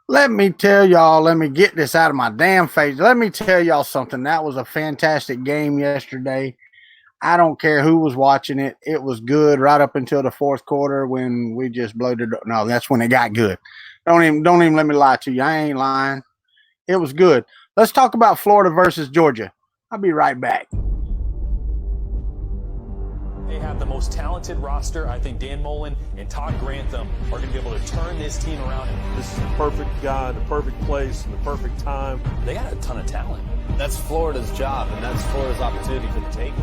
Let me tell y'all, let me get this out of my damn face. Let me tell y'all something. That was a fantastic game yesterday. I don't care who was watching it. It was good right up until the fourth quarter when we just bloated. No, that's when it got good. Don't even let me lie to you. I ain't lying. It was good. Let's talk about Florida versus Georgia. I'll be right back. They have the most talented roster. I think Dan Mullen and Todd Grantham are going to be able to turn this team around. This is the perfect guy, the perfect place, and the perfect time. They got a ton of talent. That's Florida's job, and that's Florida's opportunity for the taking.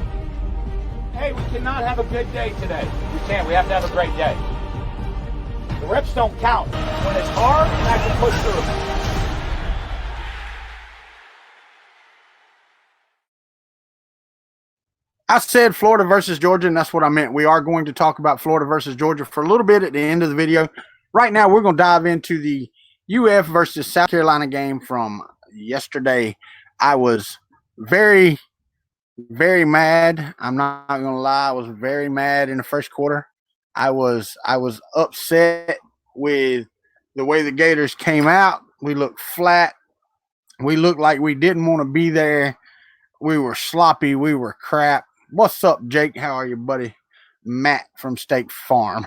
Hey, we cannot have a good day today. We can't. We have to have a great day. The reps don't count. When it's hard, I can push through. I said Florida versus Georgia, and that's what I meant. We are going to talk about Florida versus Georgia for a little bit at the end of the video. Right now, we're going to dive into the UF versus South Carolina game from yesterday. I was very, very mad. I'm not going to lie. I was very mad in the first quarter. I was upset with the way the Gators came out. We looked flat. We looked like we didn't want to be there. We were sloppy. We were crap. What's up, Jake? How are you, buddy? Matt from State Farm.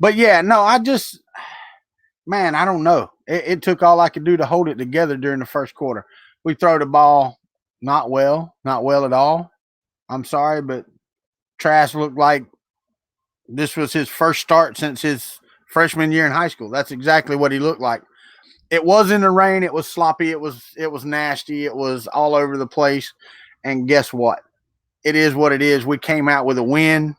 But yeah, no, I don't know. It took all I could do to hold it together during the first quarter. We throw the ball not well at all. I'm sorry, but Trask looked like this was his first start since his freshman year in high school. That's exactly what he looked like. It was in the rain. It was sloppy. It was nasty. It was all over the place. And guess what? It is what it is. We came out with a win.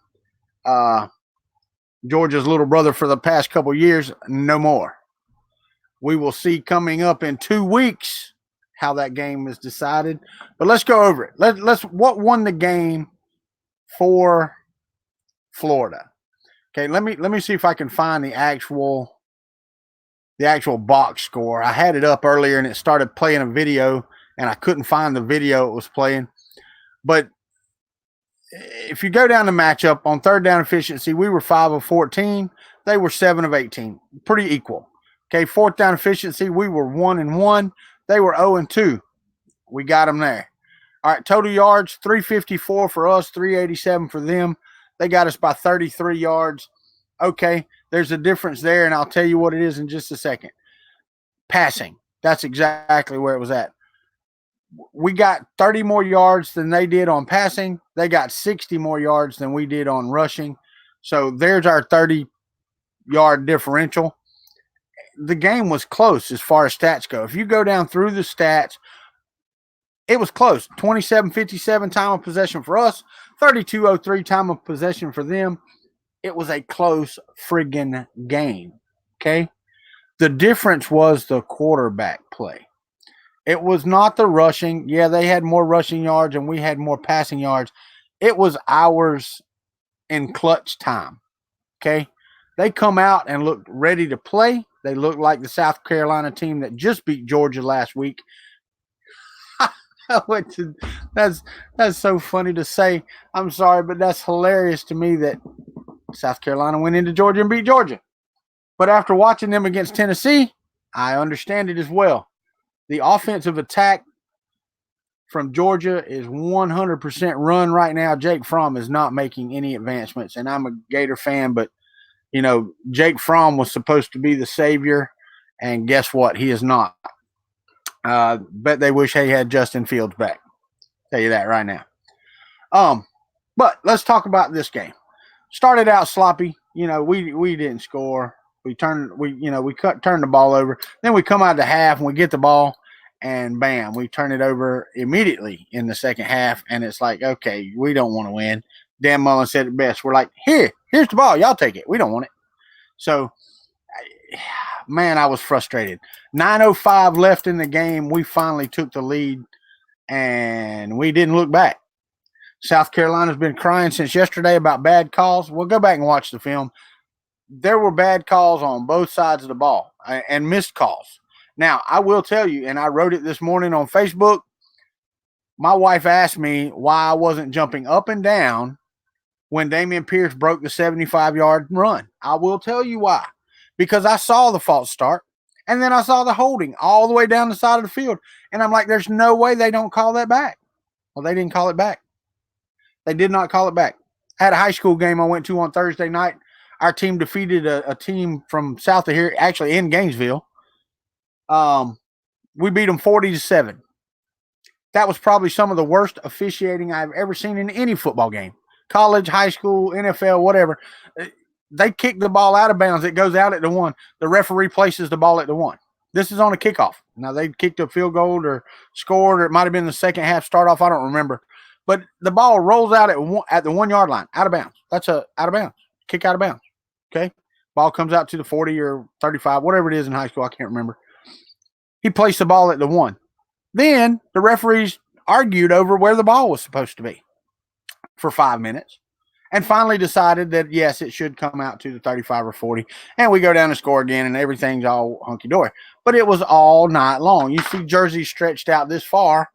Georgia's little brother for the past couple years, no more. We will see coming up in 2 weeks how that game is decided. But let's go over it. Let's what won the game for Florida. Okay, let me see if I can find the actual box score. I had it up earlier and it started playing a video and I couldn't find the video it was playing. But if you go down the matchup on third down efficiency, we were 5 of 14. They were 7 of 18. Pretty equal. Okay, fourth down efficiency, we were 1 and 1. They were 0 and 2. We got them there. All right, total yards, 354 for us, 387 for them. They got us by 33 yards. Okay, there's a difference there, and I'll tell you what it is in just a second. Passing, that's exactly where it was at. We got 30 more yards than they did on passing. They got 60 more yards than we did on rushing. So there's our 30-yard differential. The game was close as far as stats go. If you go down through the stats, it was close. 27-57 time of possession for us, 32-03 time of possession for them. It was a close friggin' game, okay? The difference was the quarterback play. It was not the rushing. Yeah, they had more rushing yards and we had more passing yards. It was ours in clutch time, okay? They come out and looked ready to play. They looked like the South Carolina team that just beat Georgia last week. That's so funny to say. I'm sorry, but that's hilarious to me that South Carolina went into Georgia and beat Georgia. But after watching them against Tennessee, I understand it as well. The offensive attack from Georgia is 100% run right now. Jake Fromm is not making any advancements, and I'm a Gator fan, but, you know, Jake Fromm was supposed to be the savior, and guess what? He is not. Bet they wish they had Justin Fields back. Tell you that right now. But let's talk about this game. Started out sloppy. You know, we didn't score. We turned the ball over. Then we come out of the half and we get the ball, and bam, we turn it over immediately in the second half. And it's like, okay, we don't want to win. Dan Mullen said it best. We're like, here's the ball. Y'all take it. We don't want it. So, man, I was frustrated. 9:05 left in the game. We finally took the lead, and we didn't look back. South Carolina's been crying since yesterday about bad calls. We'll go back and watch the film. There were bad calls on both sides of the ball and missed calls. Now, I will tell you, and I wrote it this morning on Facebook, my wife asked me why I wasn't jumping up and down when Dameon Pierce broke the 75-yard run. I will tell you why. Because I saw the false start, And then I saw the holding all the way down the side of the field. And I'm like, there's no way they don't call that back. Well, they didn't call it back. They did not call it back. I had a high school game I went to on Thursday night. Our team defeated a team from south of here, actually in Gainesville. We beat them 40-7. That was probably some of the worst officiating I've ever seen in any football game. College, high school, NFL, whatever. They kick the ball out of bounds. It goes out at the 1. The referee places the ball at the 1. This is on a kickoff. Now, they kicked a field goal or scored, or it might have been the second half start off. I don't remember. But the ball rolls out at the 1 yard line, out of bounds. That's a out of bounds. Kick out of bounds. Okay? Ball comes out to the 40 or 35, whatever it is in high school. I can't remember. He placed the ball at the 1. Then the referees argued over where the ball was supposed to be for 5 minutes and finally decided that, yes, it should come out to the 35 or 40. And we go down and score again, and everything's all hunky-dory. But it was all night long. You see jerseys stretched out this far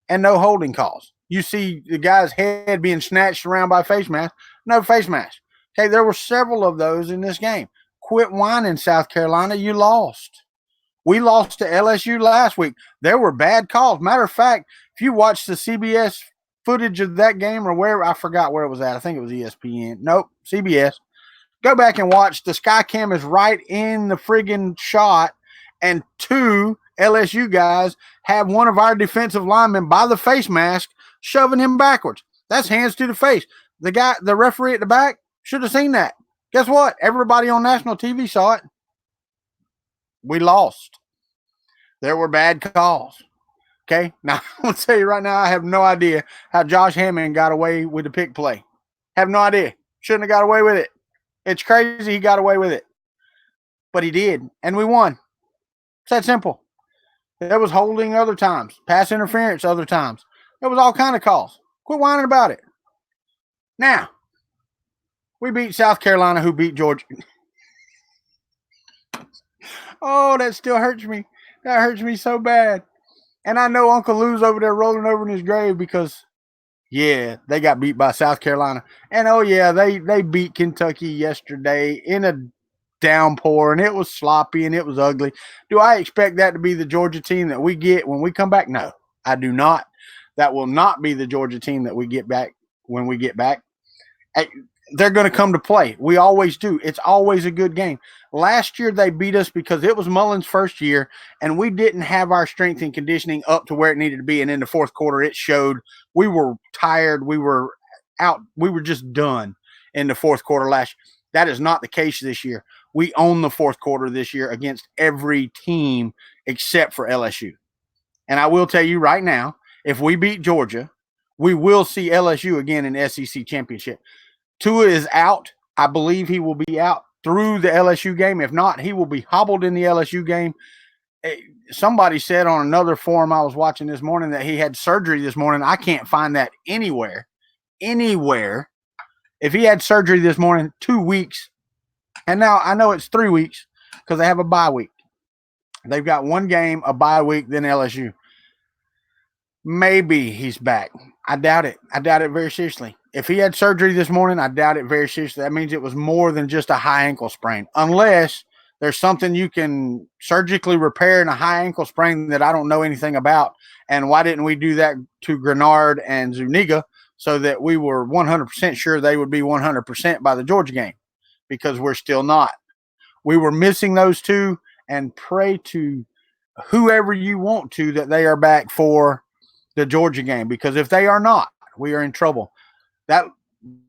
and no holding calls. You see the guy's head being snatched around by face mask, no face mask. Okay, there were several of those in this game. Quit whining, South Carolina. You lost. We lost to LSU last week. There were bad calls. Matter of fact, if you watch the CBS footage of that game or where, I forgot where it was at. I think it was ESPN. Nope, CBS. Go back and watch. The sky cam is right in the friggin' shot, and 2 LSU guys have one of our defensive linemen by the face mask shoving him backwards. That's hands to the face. The referee at the back should have seen that. Guess what? Everybody on national TV saw it. We lost. There were bad calls. Okay? Now, I'm going to tell you right now, I have no idea how Josh Hammond got away with the pick play. Have no idea. Shouldn't have got away with it. It's crazy he got away with it. But he did, and we won. It's that simple. There was holding other times, pass interference other times. There was all kind of calls. Quit whining about it. Now, we beat South Carolina, who beat Georgia. Oh, that still hurts me. That hurts me so bad. And I know Uncle Lou's over there rolling over in his grave because, yeah, they got beat by South Carolina. And, oh, yeah, they beat Kentucky yesterday in a downpour, and it was sloppy and it was ugly. Do I expect that to be the Georgia team that we get when we come back? No, I do not. That will not be the Georgia team that we get back when we get back. They're going to come to play. We always do. It's always a good game. Last year, they beat us because it was Mullen's first year, and we didn't have our strength and conditioning up to where it needed to be. And in the fourth quarter, it showed. We were tired. We were out. We were just done in the fourth quarter last year. That is not the case this year. We own the fourth quarter this year against every team except for LSU. And I will tell you right now, if we beat Georgia, we will see LSU again in SEC championship. Tua is out. I believe he will be out through the LSU game. If not, he will be hobbled in the LSU game. Somebody said on another forum I was watching this morning that he had surgery this morning. I can't find that anywhere. If he had surgery this morning, 2 weeks, and now I know it's 3 weeks because they have a bye week. They've got one game, a bye week, then LSU. Maybe he's back. I doubt it. I doubt it very seriously. If he had surgery this morning, I doubt it very seriously. That means it was more than just a high ankle sprain. Unless there's something you can surgically repair in a high ankle sprain that I don't know anything about. And why didn't we do that to Greenard and Zuniga so that we were 100% sure they would be 100% by the Georgia game? Because we're still not. We were missing those two, and pray to whoever you want to that they are back for the Georgia game, because if they are not, we are in trouble. That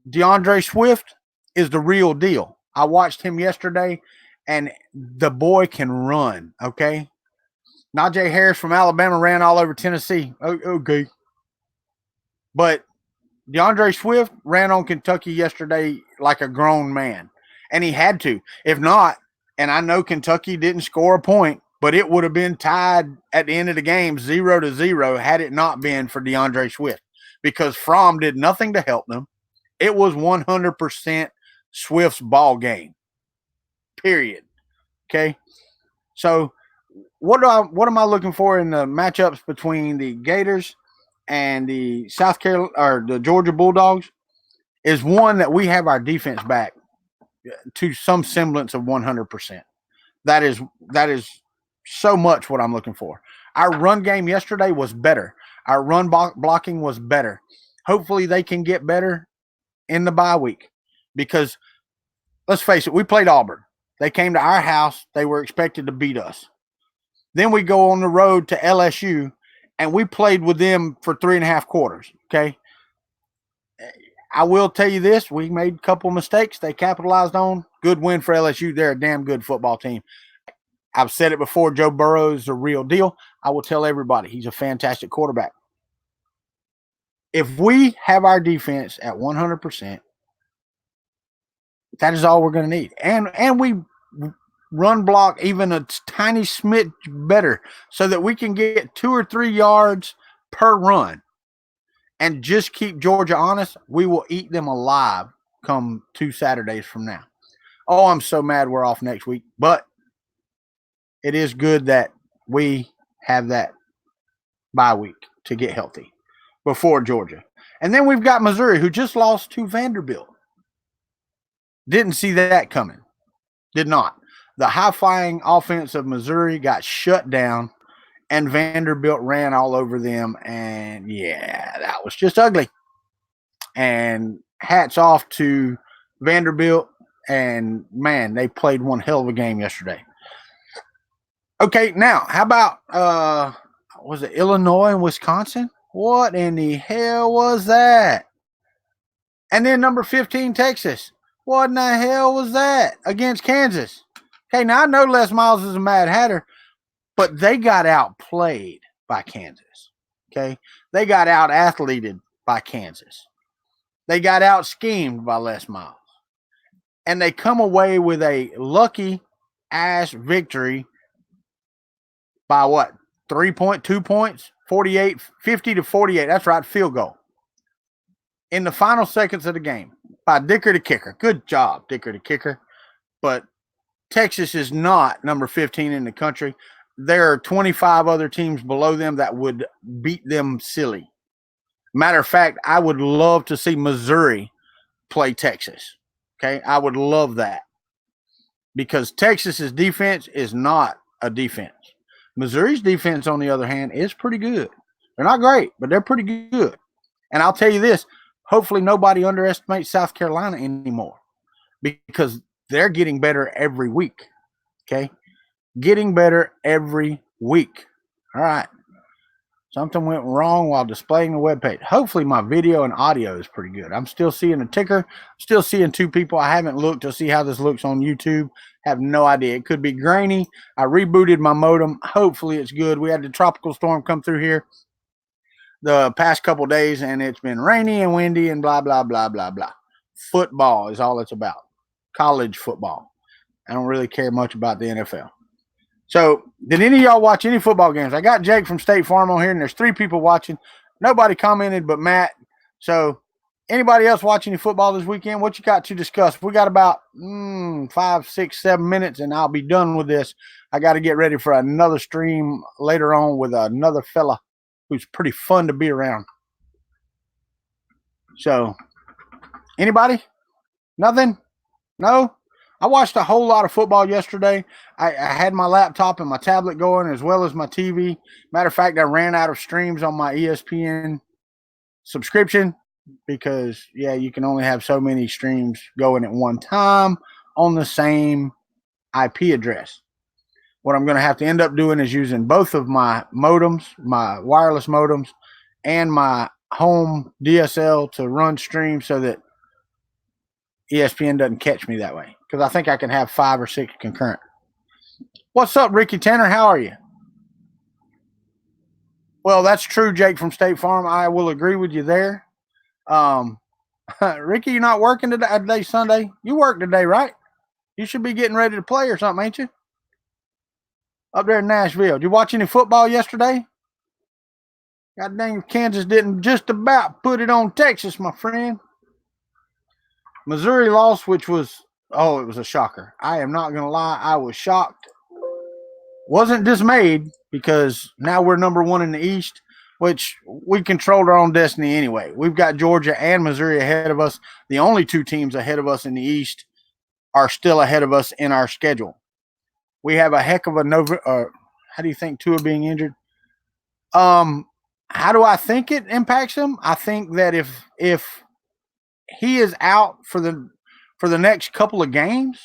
DeAndre Swift is the real deal. I watched him yesterday, and the boy can run, okay? Najee Harris from Alabama ran all over Tennessee. Okay. But DeAndre Swift ran on Kentucky yesterday like a grown man, and he had to. If not, and I know Kentucky didn't score a point, but it would have been tied at the end of the game 0-0 had it not been for DeAndre Swift, because Fromm did nothing to help them. It was 100% Swift's ball game, period. Okay? So what am I looking for in the matchups between the Gators and the South Carolina or the Georgia Bulldogs? Is one that we have our defense back to some semblance of 100%. That is so much what I'm looking for. Our run game yesterday was better. Our run blocking was better. Hopefully they can get better in the bye week because let's face it, we played Auburn. They came to our house. They were expected to beat us. Then we go on the road to LSU, and we played with them for 3.5 quarters, okay? I will tell you this. We made a couple mistakes they capitalized on. Good win for LSU. They're a damn good football team. I've said it before, Joe Burrow is the real deal. I will tell everybody he's a fantastic quarterback. If we have our defense at 100%, that is all we're going to need. And we run block even a tiny smidge better so that we can get 2 or 3 yards per run and just keep Georgia honest. We will eat them alive come 2 Saturdays from now. Oh, I'm so mad we're off next week, but it is good that we have that bye week to get healthy before Georgia. And then we've got Missouri, who just lost to Vanderbilt. Didn't see that coming. Did not. The high-flying offense of Missouri got shut down, and Vanderbilt ran all over them. And, yeah, that was just ugly. And hats off to Vanderbilt. And, man, they played one hell of a game yesterday. Okay, now, how about, was it Illinois and Wisconsin? What in the hell was that? And then number 15, Texas. What in the hell was that against Kansas? Okay, now I know Les Miles is a Mad Hatter, but they got outplayed by Kansas. Okay, they got out-athleted by Kansas. They got out-schemed by Les Miles. And they come away with a lucky-ass victory by what? 2 points? 50 to 48. That's right, field goal. In the final seconds of the game by Dicker the kicker. Good job, Dicker the kicker. But Texas is not number 15 in the country. There are 25 other teams below them that would beat them silly. Matter of fact, I would love to see Missouri play Texas. Okay, I would love that. Because Texas's defense is not a defense. Missouri's defense, on the other hand, is pretty good. They're not great, but they're pretty good. And I'll tell you this, hopefully nobody underestimates South Carolina anymore because they're getting better every week, okay? Getting better every week. All right. Something went wrong while displaying the webpage. Hopefully my video and audio is pretty good. I'm still seeing a ticker. Still seeing 2 people. I haven't looked to see how this looks on YouTube. Have no idea. It could be grainy. I rebooted my modem. Hopefully it's good. We had the tropical storm come through here the past couple days, and it's been rainy and windy and blah, blah, blah, blah, blah. Football is all it's about. College football. I don't really care much about the NFL. So, did any of y'all watch any football games? I got Jake from State Farm on here, and there's 3 people watching. Nobody commented but Matt. So, anybody else watching any football this weekend? What you got to discuss? We got about 5, 6, 7 minutes, and I'll be done with this. I got to get ready for another stream later on with another fella who's pretty fun to be around. So, anybody? Nothing? No? I watched a whole lot of football yesterday. I had my laptop and my tablet going as well as my TV. Matter of fact, I ran out of streams on my ESPN subscription because, yeah, you can only have so many streams going at one time on the same IP address. What I'm going to have to end up doing is using both of my modems, my wireless modems, and my home DSL to run streams so that ESPN doesn't catch me that way. Because I think I can have 5 or 6 concurrent. What's up, Ricky Tanner? How are you? Well, that's true, Jake from State Farm. I will agree with you there. Ricky, you're not working today? Today's Sunday. You work today, right? You should be getting ready to play or something, ain't you? Up there in Nashville. Did you watch any football yesterday? God dang, Kansas didn't just about put it on Texas, my friend. Missouri lost, which was, it was a shocker. I am not going to lie. I was shocked. Wasn't dismayed because now we're number 1 in the East, which we controlled our own destiny anyway. We've got Georgia and Missouri ahead of us. The only 2 teams ahead of us in the East are still ahead of us in our schedule. We have a heck of a How do you think Tua being injured? How do I think it impacts him? I think that if he is out for the next couple of games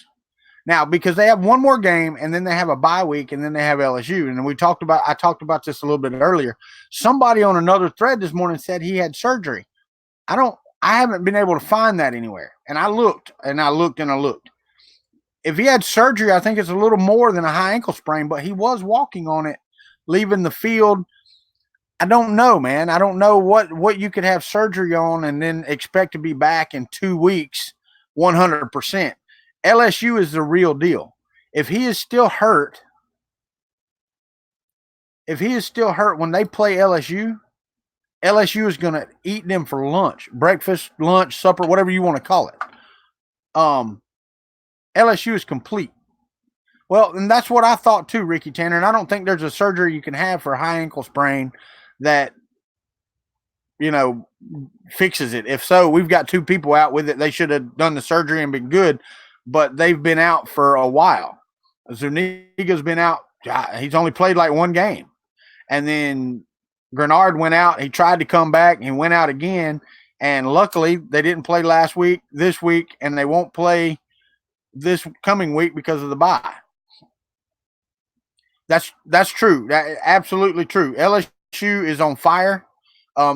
now, because they have one more game and then they have a bye week and then they have LSU. And I talked about this a little bit earlier. Somebody on another thread this morning said he had surgery. I haven't been able to find that anywhere. And I looked and I looked and I looked. If he had surgery, I think it's a little more than a high ankle sprain, but he was walking on it, leaving the field. I don't know, man. I don't know what you could have surgery on and then expect to be back in 2 weeks, 100%. LSU is the real deal. If he is still hurt when they play LSU is going to eat them for lunch, breakfast, lunch, supper, whatever you want to call it. LSU is complete. Well, and that's what I thought too, Ricky Tanner. And I don't think there's a surgery you can have for a high ankle sprain that, fixes it. If so, we've got 2 people out with it. They should have done the surgery and been good, but they've been out for a while. Zuniga's been out. He's only played like 1 game. And then Greenard went out. He tried to come back and went out again. And luckily, they didn't play this week, and they won't play this coming week because of the bye. That's true. That absolutely true. LSU is on fire.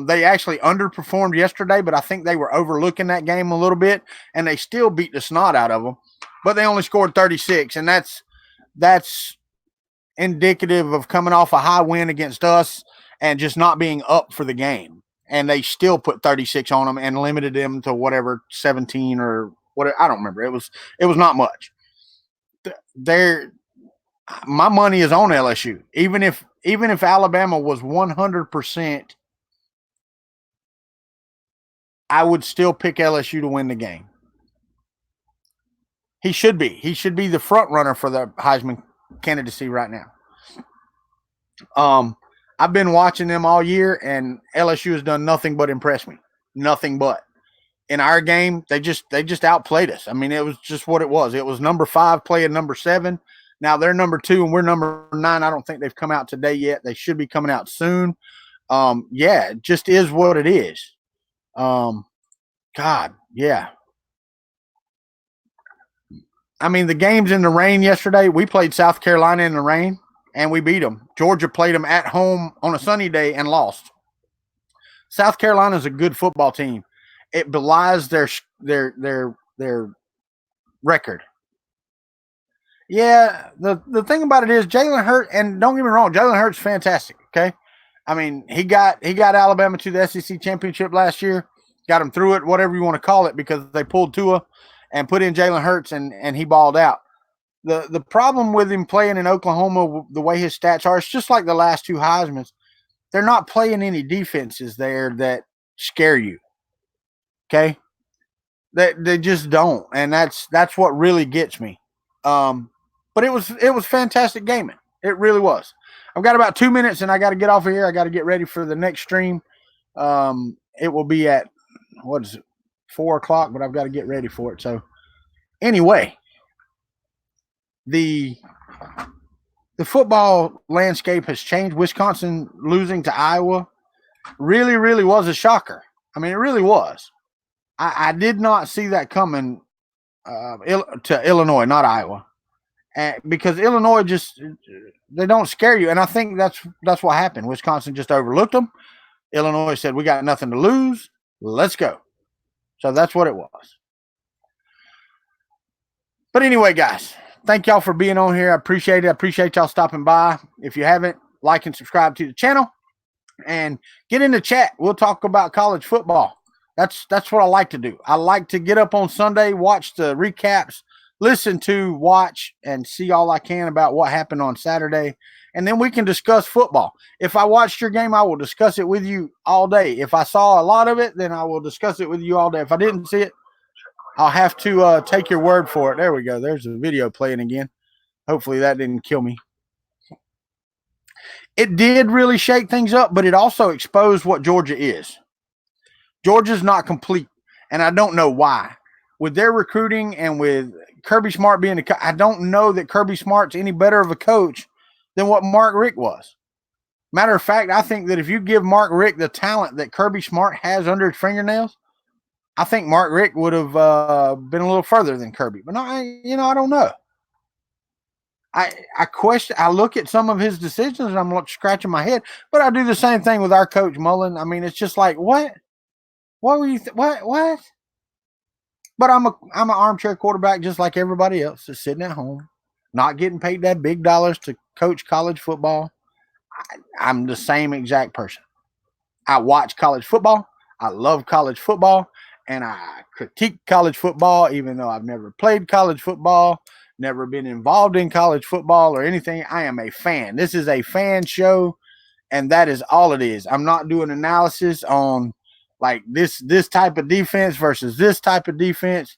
They actually underperformed yesterday, but I think they were overlooking that game a little bit, and they still beat the snot out of them. But they only scored 36, and that's indicative of coming off a high win against us and just not being up for the game. And they still put 36 on them and limited them to whatever 17 or whatever. I don't remember. It was not much. My money is on LSU. Even if Alabama was 100%, I would still pick LSU to win the game. He should be. He should be the front runner for the Heisman candidacy right now. I've been watching them all year, and LSU has done nothing but impress me. Nothing but. In our game, they just outplayed us. I mean, it was just what it was. It was number 5 playing number 7. Now they're number 2 and we're number 9. I don't think they've come out today yet. They should be coming out soon. It just is what it is. God, yeah. I mean, the games in the rain yesterday, we played South Carolina in the rain and we beat them. Georgia played them at home on a sunny day and lost. South Carolina is a good football team. It belies their record. Yeah, the thing about it is Jalen Hurts, and don't get me wrong, Jalen Hurts is fantastic, okay? I mean, he got Alabama to the SEC championship last year, got them through it, whatever you want to call it, because they pulled Tua and put in Jalen Hurts, and he balled out. The problem with him playing in Oklahoma, the way his stats are, it's just like the last 2 Heismans. They're not playing any defenses there that scare you, okay? They just don't, and that's what really gets me. But it was fantastic gaming. It really was. I've got about 2 minutes and I got to get off of here. I got to get ready for the next stream. It will be at, 4 o'clock, but I've got to get ready for it. So anyway, the football landscape has changed. Wisconsin losing to Iowa really, really was a shocker. I mean, it really was. I did not see that coming to Illinois, not Iowa. Because Illinois they don't scare you. And I think that's what happened. Wisconsin just overlooked them. Illinois said, we got nothing to lose. Let's go. So that's what it was. But anyway, guys, thank y'all for being on here. I appreciate it. I appreciate y'all stopping by. If you haven't, like and subscribe to the channel. And get in the chat. We'll talk about college football. That's what I like to do. I like to get up on Sunday, watch the recaps, watch, and see all I can about what happened on Saturday. And then we can discuss football. If I watched your game, I will discuss it with you all day. If I saw a lot of it, then I will discuss it with you all day. If I didn't see it, I'll have to take your word for it. There we go. There's the video playing again. Hopefully that didn't kill me. It did really shake things up, but it also exposed what Georgia is. Georgia's not complete, and I don't know why. With their recruiting and with Kirby Smart being I don't know that Kirby Smart's any better of a coach than what Mark Richt was. Matter of fact, I think that if you give Mark Richt the talent that Kirby Smart has under his fingernails, I think Mark Richt would have been a little further than Kirby. But no, I don't know. I look at some of his decisions and I'm scratching my head. But I do the same thing with our coach Mullen. I mean, it's just like, what? What were you? What? But I'm an armchair quarterback just like everybody else, just sitting at home, not getting paid that big dollars to coach college football. I'm the same exact person. I watch college football. I love college football. And I critique college football, even though I've never played college football, never been involved in college football or anything. I am a fan. This is a fan show, and that is all it is. I'm not doing analysis on like this type of defense versus this type of defense.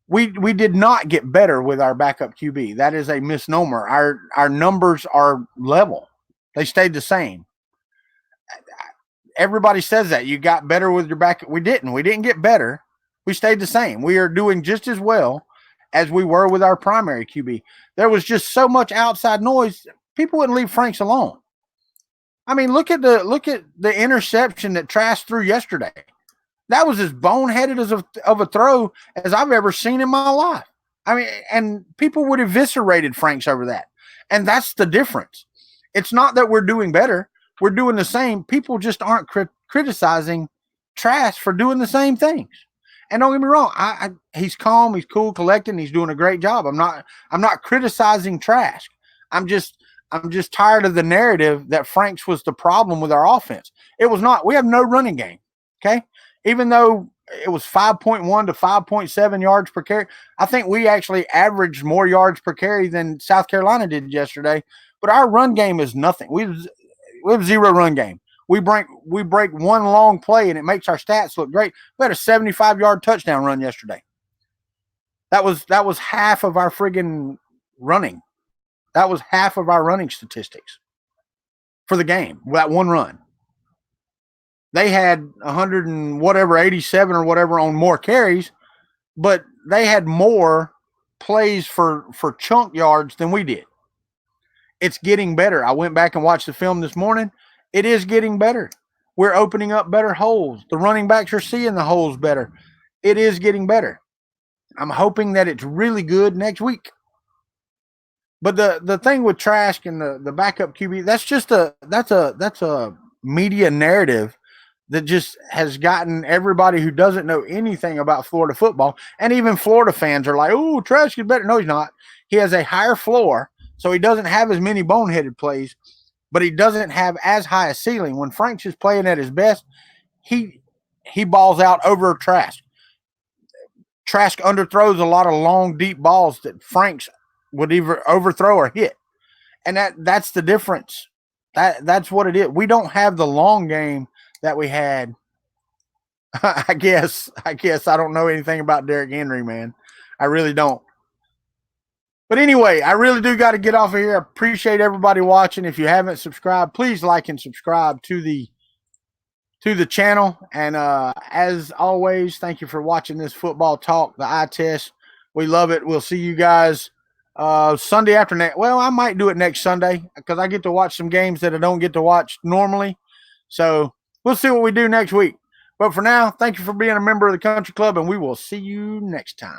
We did not get better with our backup QB. That is a misnomer. Our numbers are level. They stayed the same. Everybody says that you got better with your backup. We didn't. We didn't get better. We stayed the same. We are doing just as well as we were with our primary QB. There was just so much outside noise. People wouldn't leave Franks alone. I mean, look at the interception that Trask threw yesterday. That was as boneheaded of a throw as I've ever seen in my life. I mean, and people would have eviscerated Franks over that. And that's the difference. It's not that we're doing better. We're doing the same. People just aren't criticizing Trask for doing the same things. And don't get me wrong, he's calm, he's cool, collected, and he's doing a great job. I'm not criticizing Trask. I'm just tired of the narrative that Franks was the problem with our offense. It was not. We have no running game. Okay, even though it was 5.1 to 5.7 yards per carry, I think we actually averaged more yards per carry than South Carolina did yesterday. But our run game is nothing. We have zero run game. We break one long play and it makes our stats look great. We had a 75-yard touchdown run yesterday. That was half of our friggin' running. That was half of our running statistics for the game. That one run. They had 100 and whatever, 87 or whatever on more carries, but they had more plays for chunk yards than we did. It's getting better. I went back and watched the film this morning. It is getting better. We're opening up better holes. The running backs are seeing the holes better. It is getting better. I'm hoping that it's really good next week. But the thing with Trask and the backup QB, that's a media narrative that just has gotten everybody who doesn't know anything about Florida football, and even Florida fans are like, "Oh, Trask is better." No, he's not. He has a higher floor, so he doesn't have as many boneheaded plays, but he doesn't have as high a ceiling. When Franks is playing at his best, he balls out over Trask. Trask underthrows a lot of long, deep balls that Franks would either overthrow or hit. And that's the difference. That's what it is. We don't have the long game that we had. I guess I don't know anything about Derrick Henry, man. I really don't. But anyway, I really do got to get off of here. I appreciate everybody watching. If you haven't subscribed, please like and subscribe to the channel. And as always, thank you for watching this football talk, the eye test. We love it. We'll see you guys Sunday after next. Well, I might do it next Sunday because I get to watch some games that I don't get to watch normally. So we'll see what we do next week. But for now, thank you for being a member of the Country Club, and we will see you next time.